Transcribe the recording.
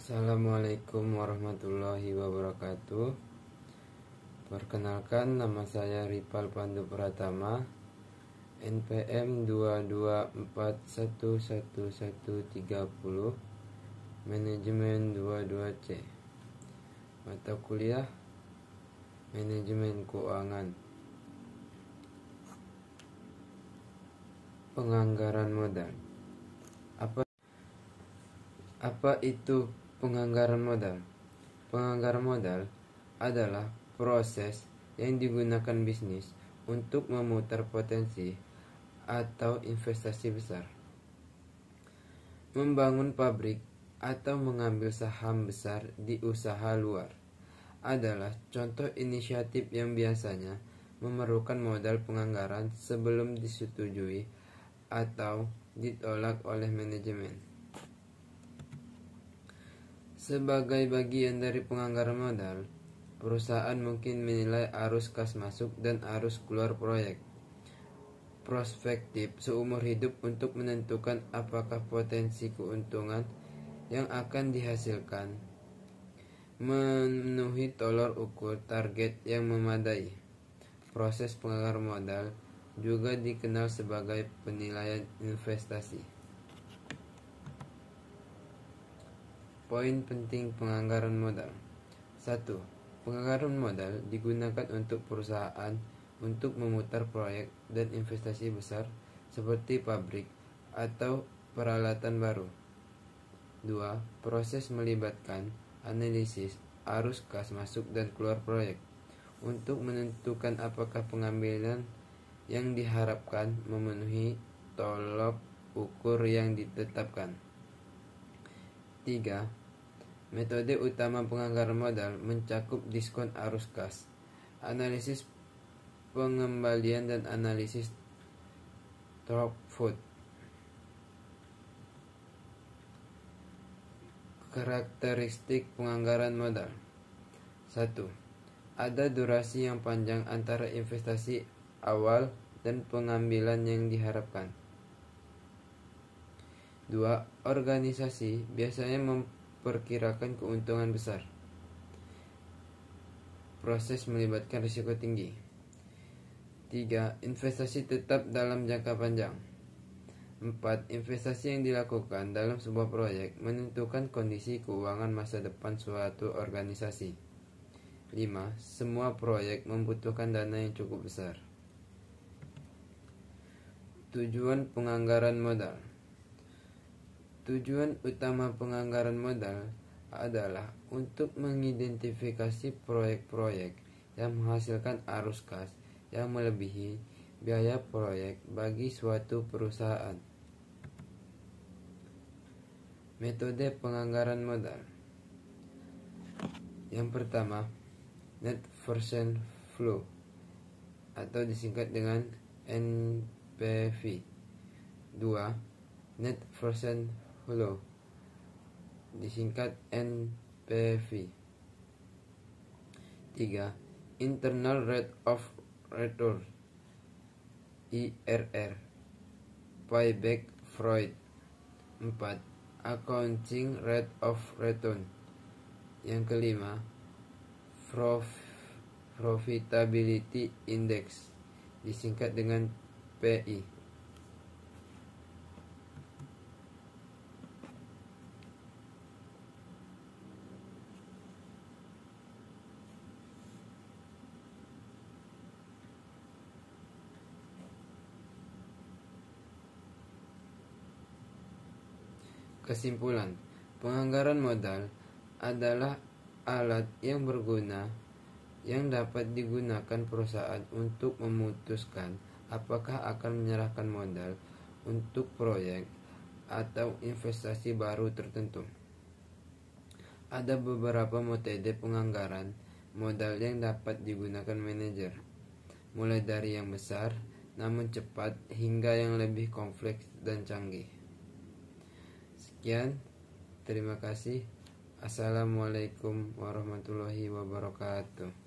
Assalamualaikum warahmatullahi wabarakatuh. Perkenalkan, nama saya Ripal Pandu Pratama, NPM 224111130, Manajemen 22C, mata kuliah Manajemen Keuangan. Penganggaran modal. Apa itu penganggaran modal? Penganggaran modal adalah proses yang digunakan bisnis untuk memutar potensi atau investasi besar. Membangun pabrik atau mengambil saham besar di usaha luar adalah contoh inisiatif yang biasanya memerlukan modal penganggaran sebelum disetujui atau ditolak oleh manajemen. Sebagai bagian dari penganggaran modal, perusahaan mungkin menilai arus kas masuk dan arus keluar proyek prospektif seumur hidup untuk menentukan apakah potensi keuntungan yang akan dihasilkan memenuhi tolok ukur target yang memadai. Proses penganggaran modal juga dikenal sebagai penilaian investasi. Poin penting penganggaran modal. 1. Penganggaran modal digunakan untuk perusahaan untuk memutar proyek dan investasi besar seperti pabrik atau peralatan baru. 2. Proses melibatkan analisis arus kas masuk dan keluar proyek untuk menentukan apakah pengambilan yang diharapkan memenuhi tolok ukur yang ditetapkan. 3. Metode utama penganggaran modal mencakup diskon arus kas, analisis pengembalian, dan analisis throughput. Karakteristik penganggaran modal. 1. Ada durasi yang panjang antara investasi awal dan pengambilan yang diharapkan. 2. Organisasi biasanya memperkirakan keuntungan besar. Proses melibatkan risiko tinggi. 3. Investasi tetap dalam jangka panjang. 4. Investasi yang dilakukan dalam sebuah proyek menentukan kondisi keuangan masa depan suatu organisasi. 5. Semua proyek membutuhkan dana yang cukup besar. Tujuan penganggaran modal. Tujuan utama penganggaran modal adalah untuk mengidentifikasi proyek-proyek yang menghasilkan arus kas yang melebihi biaya proyek bagi suatu perusahaan. Metode penganggaran modal. Yang pertama, net present flow atau disingkat dengan NPV. 2. Net present flow disingkat NPV. 3. Internal rate of return IRR payback Freud. 4. Accounting rate of return. Yang kelima, profitability index disingkat dengan PI. Kesimpulan, penganggaran modal adalah alat yang berguna yang dapat digunakan perusahaan untuk memutuskan apakah akan menyerahkan modal untuk proyek atau investasi baru tertentu. Ada beberapa metode penganggaran modal yang dapat digunakan manajer, mulai dari yang besar namun cepat hingga yang lebih kompleks dan canggih. Sekian, terima kasih. Assalamualaikum warahmatullahi wabarakatuh.